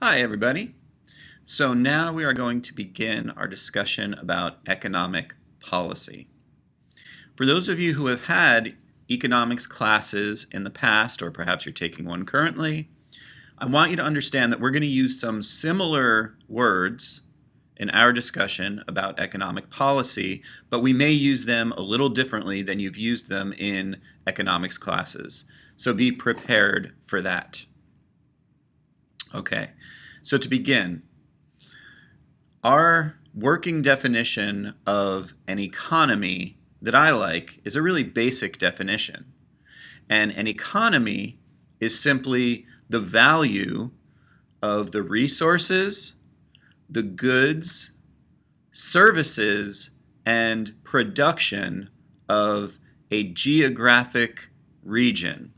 Hi, everybody. So now we are going to begin our discussion about economic policy. For those of you who have had economics classes in the past, or perhaps you're taking one currently, I want you to understand that we're going to use some similar words in our discussion about economic policy, but we may use them a little differently than you've used them in economics classes. So be prepared for that. Okay, so to begin, our working definition of an economy that I like is a really basic definition. And an economy is simply the value of the resources, the goods, services, and production of a geographic region.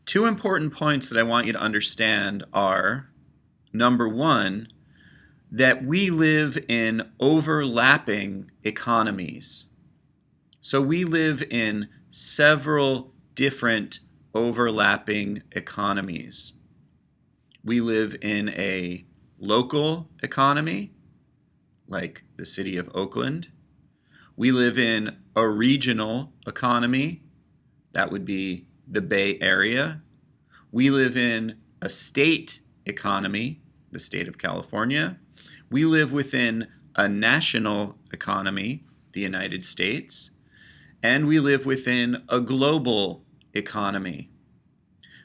Two important points that I want you to understand are, number one, that we live in overlapping economies. So we live in several different overlapping economies. We live in a local economy, like the city of Oakland. We live in a regional economy, that would be the Bay Area. We live in a state economy, the state of California. We live within a national economy, the United States. And we live within a global economy.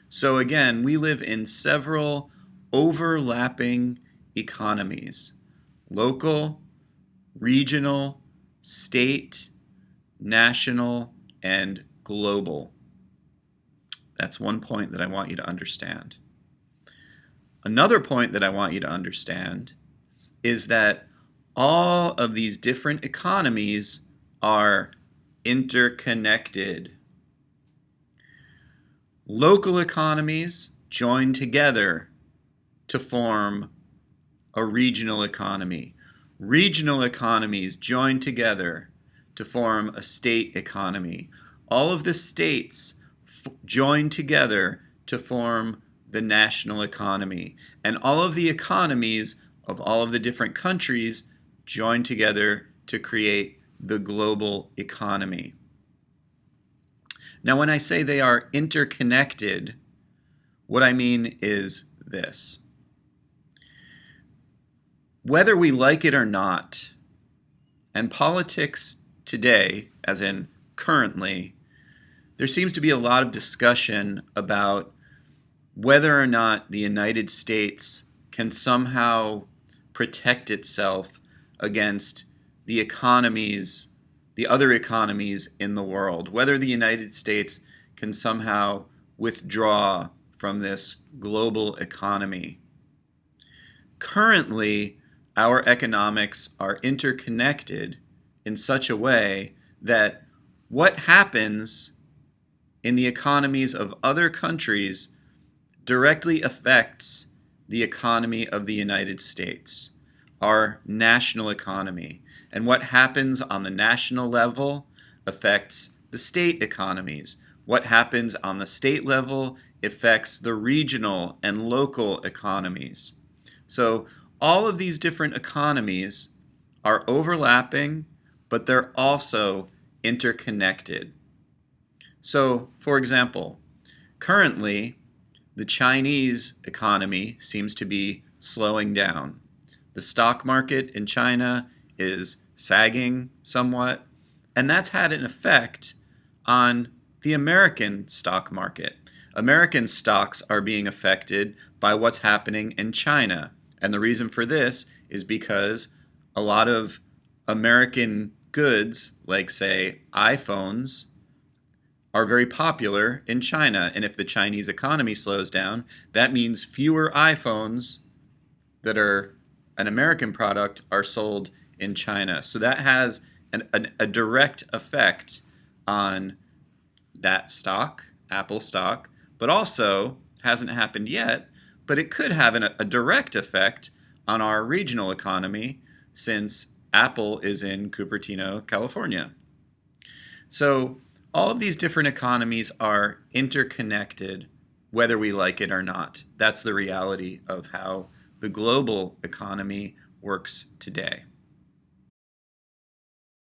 So again, we live in several overlapping economies: local, regional, state, national, and global. That's one point that I want you to understand. Another point that I want you to understand is that all of these different economies are interconnected. Local economies join together to form a regional economy. Regional economies join together to form a state economy. All of the states join together to form the national economy. And all of the economies of all of the different countries join together to create the global economy. Now, when I say they are interconnected, what I mean is this. Whether we like it or not, and politics today, as in currently, there seems to be a lot of discussion about whether or not the United States can somehow protect itself against the economies, the other economies in the world, whether the United States can somehow withdraw from this global economy. Currently, our economics are interconnected in such a way that what happens in the economies of other countries directly affects the economy of the United States, our national economy. And what happens on the national level affects the state economies. What happens on the state level affects the regional and local economies. So all of these different economies are overlapping, but they're also interconnected. So, for example, currently, the Chinese economy seems to be slowing down. The stock market in China is sagging somewhat, and that's had an effect on the American stock market. American stocks are being affected by what's happening in China, and the reason for this is because a lot of American goods, like say iPhones, are very popular in China, and if the Chinese economy slows down, that means fewer iPhones that are an American product are sold in China. So that has a direct effect on that stock, Apple stock, but also hasn't happened yet, but it could have a direct effect on our regional economy since Apple is in Cupertino, California. So all of these different economies are interconnected, whether we like it or not. That's the reality of how the global economy works today.